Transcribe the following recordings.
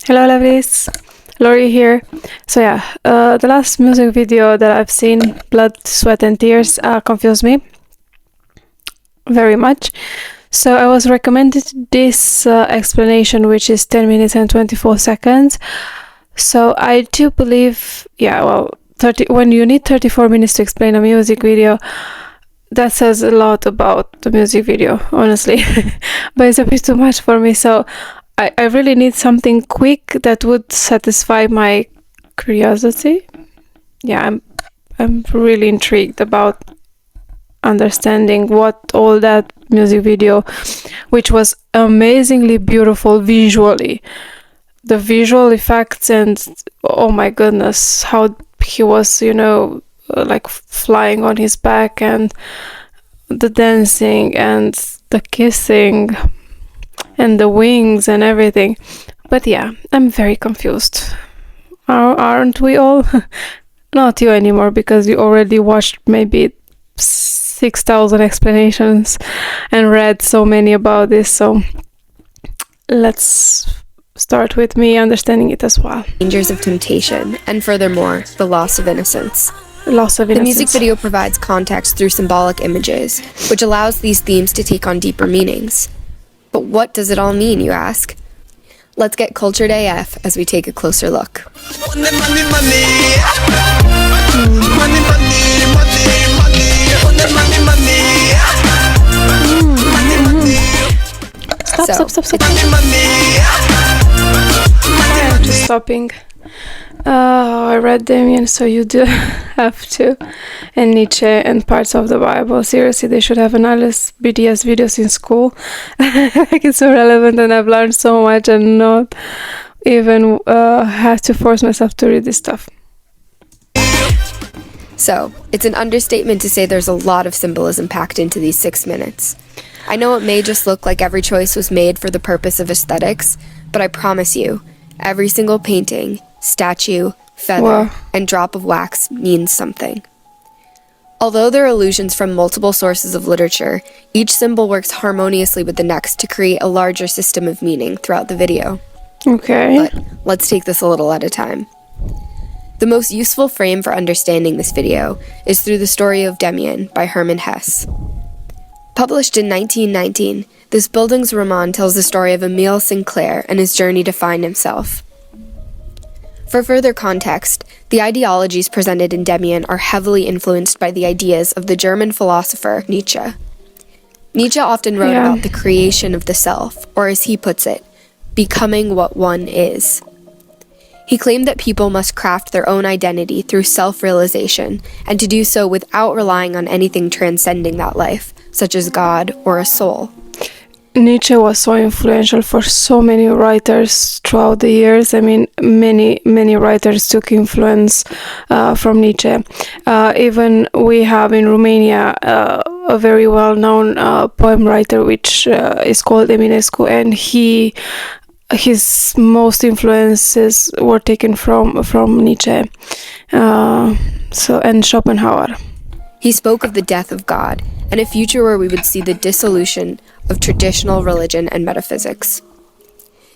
Hello, lovelies. Lori here. So yeah, the last music video that I've seen, Blood, Sweat and Tears, confused me very much. So I was recommended this explanation, which is 10 minutes and 24 seconds. So I do believe, when you need 34 minutes to explain a music video, that says a lot about the music video, honestly. But it's a bit too much for me, so I really need something quick that would satisfy my curiosity. Yeah, I'm really intrigued about understanding what all that music video, which was amazingly beautiful visually. The visual effects and oh my goodness, how he was, like flying on his back, and the dancing and the kissing and the wings and everything. But yeah, I'm very confused. Aren't we all? Not you anymore, because you already watched maybe 6,000 explanations and read so many about this. So let's start with me understanding it as well. Dangers of temptation, and furthermore, the loss of innocence. The music video provides context through symbolic images, which allows these themes to take on deeper meanings. But what does it all mean, you ask? Let's get cultured AF as we take a closer look. Stop. I'm just stopping. I read Demian, so you do have to. And Nietzsche and parts of the Bible. Seriously, they should have analysis BDS videos in school. Like, it's so relevant, and I've learned so much and not even have to force myself to read this stuff. So, it's an understatement to say there's a lot of symbolism packed into these 6 minutes. I know it may just look like every choice was made for the purpose of aesthetics, but I promise you, every single painting, statue, feather, and drop of wax means something. Although there are allusions from multiple sources of literature, each symbol works harmoniously with the next to create a larger system of meaning throughout the video. Okay. But let's take this a little at a time. The most useful frame for understanding this video is through the story of Demian by Hermann Hesse. Published in 1919, this Bildungsroman tells the story of Emile Sinclair and his journey to find himself. For further context, the ideologies presented in Demian are heavily influenced by the ideas of the German philosopher Nietzsche. Nietzsche often wrote about the creation of the self, or as he puts it, becoming what one is. He claimed that people must craft their own identity through self-realization, and to do so without relying on anything transcending that life, such as God or a soul. Nietzsche was so influential for so many writers throughout the years. I mean, many writers took influence from Nietzsche. Even we have in Romania a very well-known poem writer, which is called Eminescu, and his most influences were taken from Nietzsche, and Schopenhauer. He spoke of the death of God and a future where we would see the dissolution of traditional religion and metaphysics.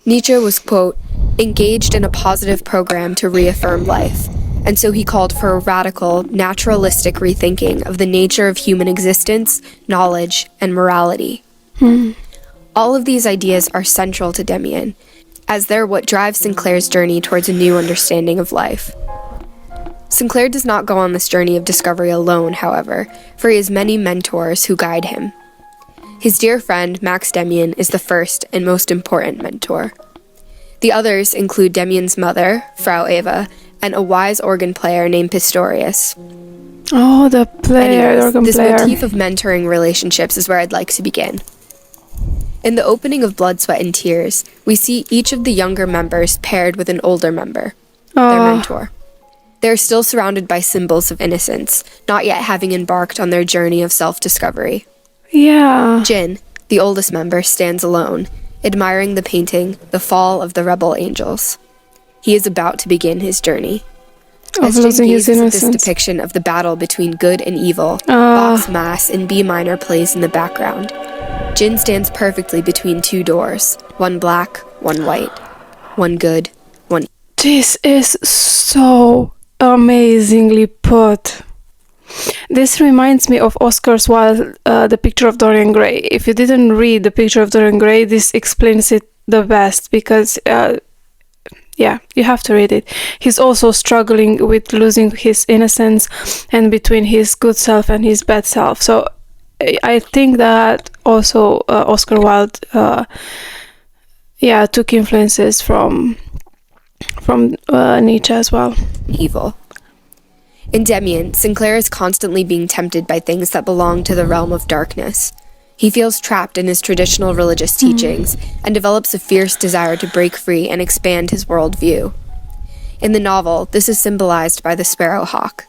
Nietzsche was, quote, engaged in a positive program to reaffirm life, and so he called for a radical, naturalistic rethinking of the nature of human existence, knowledge, and morality. All of these ideas are central to Demian, as they're what drives Sinclair's journey towards a new understanding of life. Sinclair does not go on this journey of discovery alone, however, for he has many mentors who guide him. His dear friend, Max Demian, is the first and most important mentor. The others include Demian's mother, Frau Eva, and a wise organ player named Pistorius. Oh, the organ this player. motif of mentoring relationships is where I'd like to begin. In the opening of Blood, Sweat and Tears, we see each of the younger members paired with an older member, their mentor. They are still surrounded by symbols of innocence, not yet having embarked on their journey of self-discovery. Yeah. Jin, the oldest member, stands alone, admiring the painting, The Fall of the Rebel Angels. He is about to begin his journey. As Jin gazes at this depiction of the battle between good and evil, Bach's Mass in B minor plays in the background. Jin stands perfectly between two doors, one black, one white. one good, one evil. This is so amazingly put. This reminds me of Oscar Wilde, The Picture of Dorian Gray. If you didn't read The Picture of Dorian Gray, this explains it the best, because you have to read it. He's also struggling with losing his innocence and between his good self and his bad self. So I think that also Oscar Wilde took influences from Nietzsche as well. Evil. In Demian, Sinclair is constantly being tempted by things that belong to the realm of darkness. He feels trapped in his traditional religious teachings and develops a fierce desire to break free and expand his worldview. In the novel, this is symbolized by the sparrowhawk.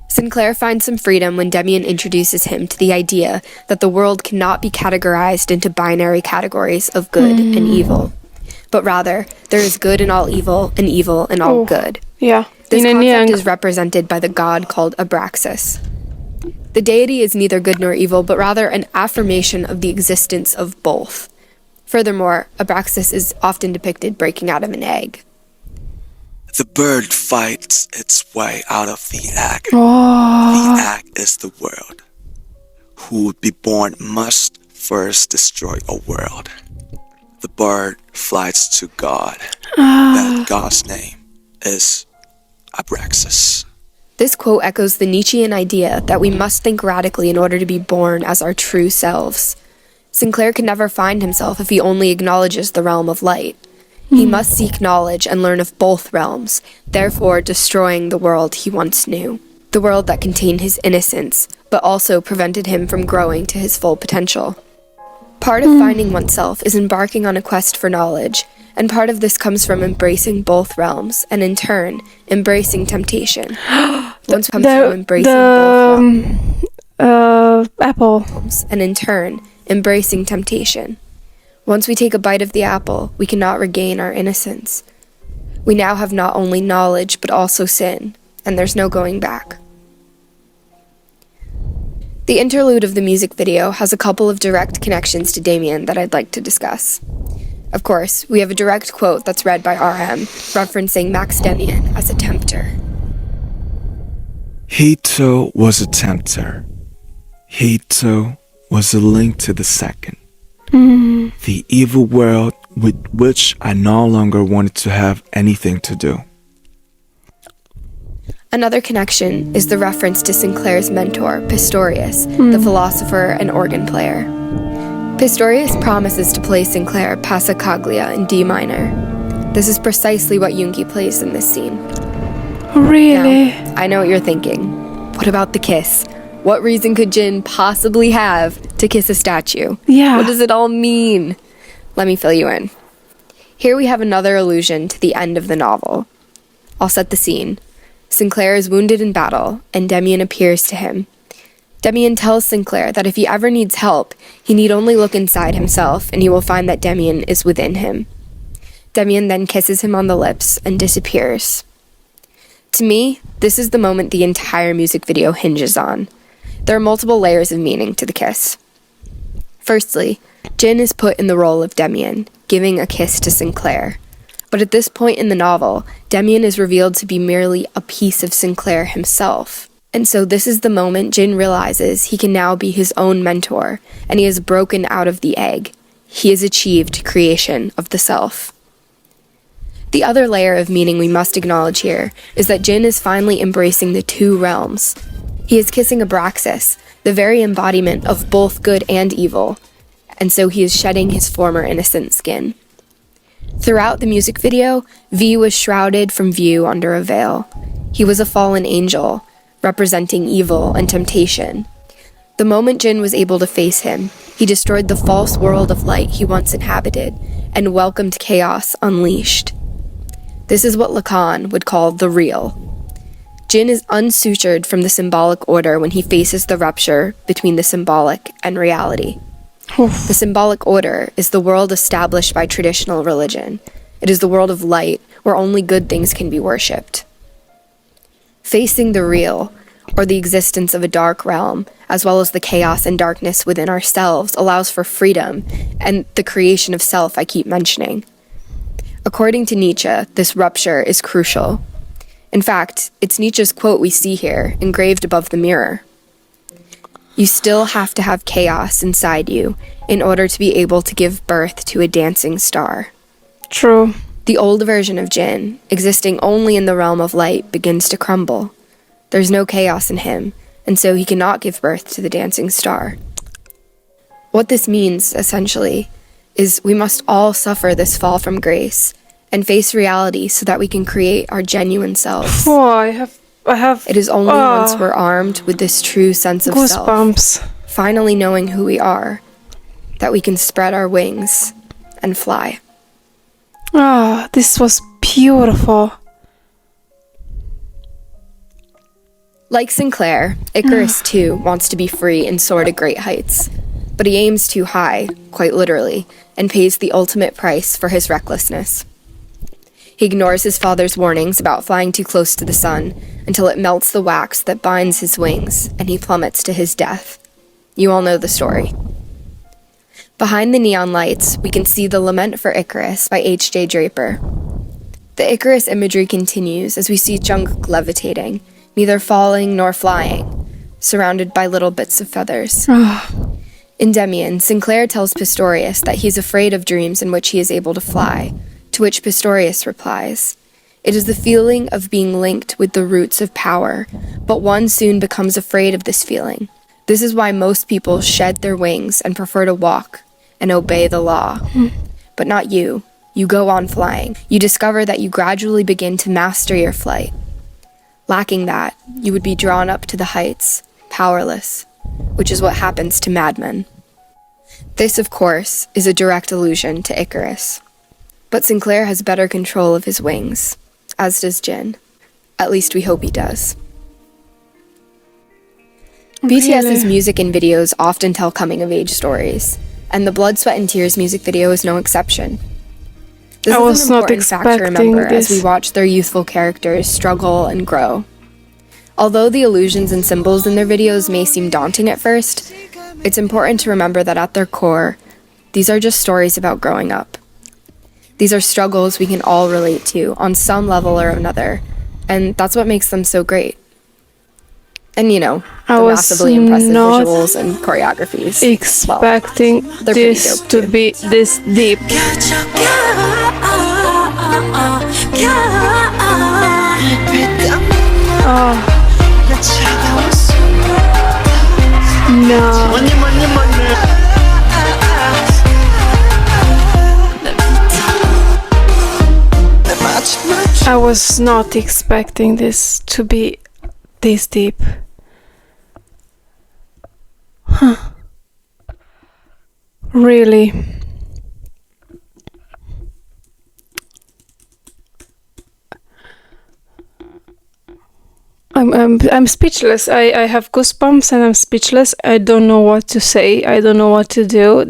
Sinclair finds some freedom when Demian introduces him to the idea that the world cannot be categorized into binary categories of good and evil, but rather there is good in all evil and evil in all good. Yeah. This concept is represented by the god called Abraxas. The deity is neither good nor evil, but rather an affirmation of the existence of both. Furthermore, Abraxas is often depicted breaking out of an egg. The bird fights its way out of the egg. Oh. The egg is the world. Who would be born must first destroy a world. The bird flies to God. That God's name is Abraxas. This quote echoes the Nietzschean idea that we must think radically in order to be born as our true selves. Sinclair can never find himself if he only acknowledges the realm of light. He must seek knowledge and learn of both realms, therefore destroying the world he once knew. The world that contained his innocence, but also prevented him from growing to his full potential. Part of finding oneself is embarking on a quest for knowledge, and part of this comes from embracing both realms, and in turn, embracing temptation. Once comes from embracing both realms, apple. and in turn, embracing temptation. Once we take a bite of the apple, we cannot regain our innocence. We now have not only knowledge, but also sin, and there's no going back. The interlude of the music video has a couple of direct connections to Demian that I'd like to discuss. Of course, we have a direct quote that's read by RM, referencing Max Demian as a tempter. He too was a tempter. He too was a link to the second. The evil world with which I no longer wanted to have anything to do. Another connection is the reference to Sinclair's mentor, Pistorius, the philosopher and organ player. Pistorius promises to play Sinclair Passacaglia in D minor. This is precisely what Jungi plays in this scene. Really? Now, I know what you're thinking. What about the kiss? What reason could Jin possibly have to kiss a statue? Yeah. What does it all mean? Let me fill you in. Here we have another allusion to the end of the novel. I'll set the scene. Sinclair is wounded in battle, and Demian appears to him. Demian tells Sinclair that if he ever needs help, he need only look inside himself, and he will find that Demian is within him. Demian then kisses him on the lips and disappears. To me, this is the moment the entire music video hinges on. There are multiple layers of meaning to the kiss. Firstly, Jin is put in the role of Demian, giving a kiss to Sinclair. But at this point in the novel, Demian is revealed to be merely a piece of Sinclair himself. And so this is the moment Jin realizes he can now be his own mentor, and he has broken out of the egg. He has achieved creation of the self. The other layer of meaning we must acknowledge here is that Jin is finally embracing the two realms. He is kissing Abraxas, the very embodiment of both good and evil, and so he is shedding his former innocent skin. Throughout the music video, V was shrouded from view under a veil. He was a fallen angel, representing evil and temptation. The moment Jin was able to face him, he destroyed the false world of light he once inhabited, and welcomed chaos unleashed. This is what Lacan would call the real. Jin is unsutured from the symbolic order when he faces the rupture between the symbolic and reality. The symbolic order is the world established by traditional religion. It is the world of light where only good things can be worshipped. Facing the real, or the existence of a dark realm, as well as the chaos and darkness within ourselves, allows for freedom and the creation of self I keep mentioning. According to Nietzsche, this rupture is crucial. In fact, it's Nietzsche's quote we see here, engraved above the mirror. You still have to have chaos inside you in order to be able to give birth to a dancing star. True. The old version of Jin, existing only in the realm of light, begins to crumble. There's no chaos in him, and so he cannot give birth to the dancing star. What this means, essentially, is we must all suffer this fall from grace and face reality so that we can create our genuine selves. Oh, I have. It is only once we're armed with this true sense of goosebumps. self, finally knowing who we are, that we can spread our wings and fly. Ah, this was beautiful. Like Sinclair, Icarus too wants to be free and soar to great heights, but he aims too high, quite literally, and pays the ultimate price for his recklessness. He ignores his father's warnings about flying too close to the sun until it melts the wax that binds his wings and he plummets to his death. You all know the story. Behind the neon lights, we can see The Lament for Icarus by H.J. Draper. The Icarus imagery continues as we see Jungkook levitating, neither falling nor flying, surrounded by little bits of feathers. In Demian, Sinclair tells Pistorius that he's afraid of dreams in which he is able to fly, to which Pistorius replies, "It is the feeling of being linked with the roots of power, but one soon becomes afraid of this feeling. This is why most people shed their wings and prefer to walk and obey the law. But not you. You go on flying. You discover that you gradually begin to master your flight. Lacking that, you would be drawn up to the heights, powerless, which is what happens to madmen." This, of course, is a direct allusion to Icarus. But Sinclair has better control of his wings, as does Jin. At least we hope he does. BTS's music and videos often tell coming-of-age stories, and the Blood, Sweat and Tears music video is no exception. This is an important fact to remember as we watch their youthful characters struggle and grow. Although the illusions and symbols in their videos may seem daunting at first, it's important to remember that at their core, these are just stories about growing up. These are struggles we can all relate to on some level or another, and that's what makes them so great. And you know, the massively impressive visuals and choreographies. Expecting this to be this deep. Oh. No. I was not expecting this to be this deep. Huh. Really? I'm speechless. I have goosebumps and I'm speechless. I don't know what to say. I don't know what to do.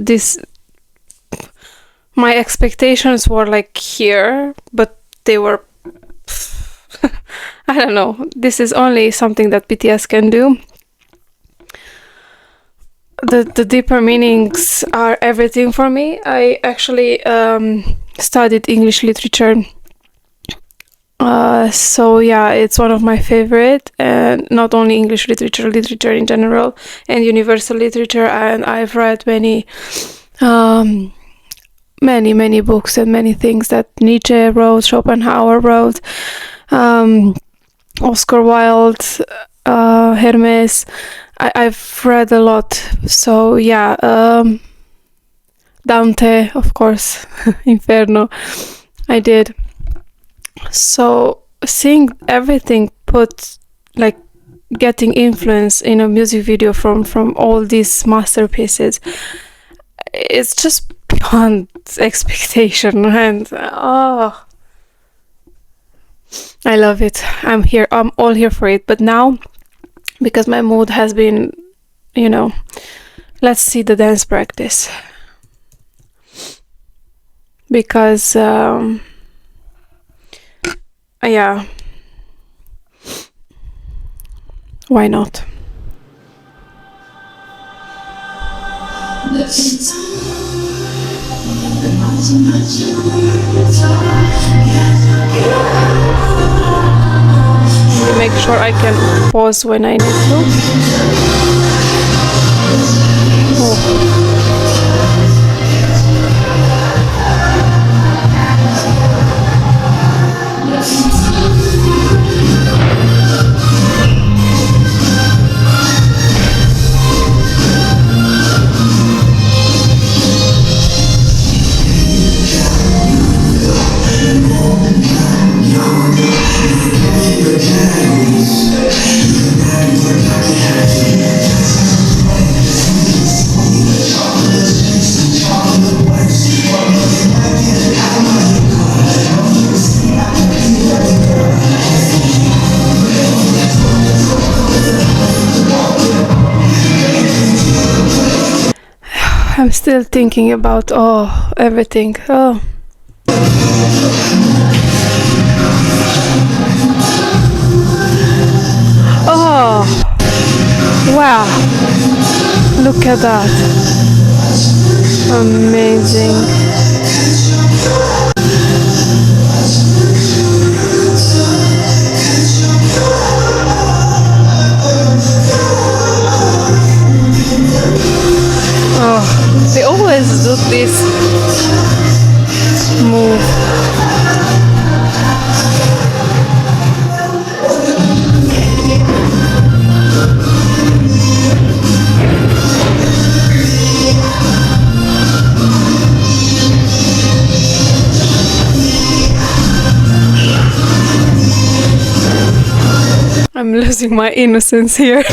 My expectations were like here, but they were I don't know. This is only something that BTS can do. The deeper meanings are everything for me. I actually studied English literature. So yeah, it's one of my favorite, and not only English literature in general, and universal literature. And I've read many books and many things that Nietzsche wrote, Schopenhauer wrote, Oscar Wilde, Hermes. I've read a lot. So yeah, Dante, of course, Inferno, I did. So seeing everything put, like, getting influence in a music video from all these masterpieces, it's just beyond expectation, and I love it. I'm all here for it. But now, because my mood has been, let's see the dance practice, because yeah, why not? Make sure I can pause when I need to. Oh. I'm still thinking about everything. Oh. Oh. Wow. Look at that. Amazing. They always do this move. I'm losing my innocence here.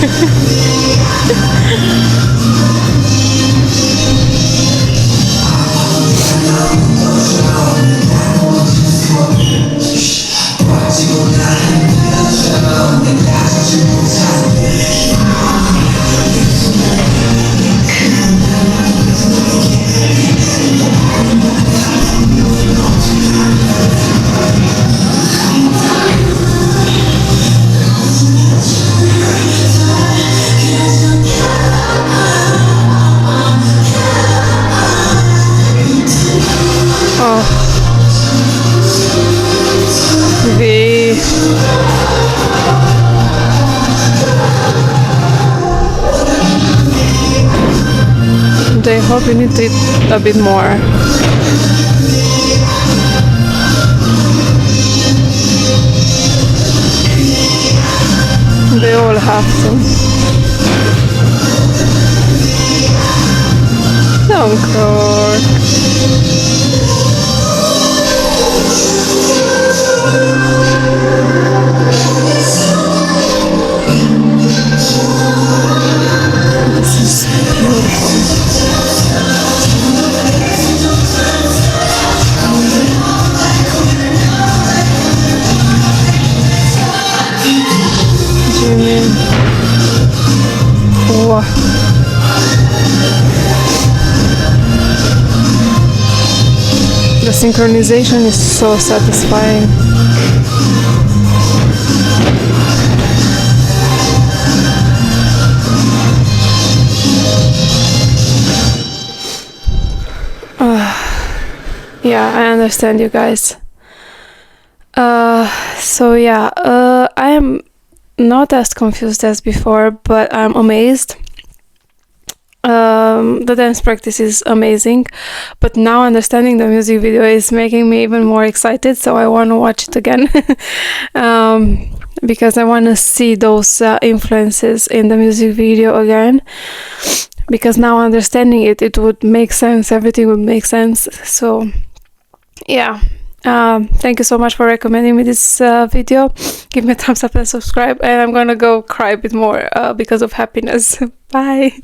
I hope you need to eat a bit more. They all have to. Don't croak. This is beautiful. Demian. Wow. The synchronization is so satisfying. Yeah, I understand you guys. So yeah, I am not as confused as before, but I'm amazed. The dance practice is amazing, but now understanding the music video is making me even more excited, so I want to watch it again. Because I want to see those influences in the music video again, because now understanding it, it would make sense, everything would make sense. So yeah, thank you so much for recommending me this video. Give me a thumbs up and subscribe, and I'm gonna go cry a bit more because of happiness. Bye.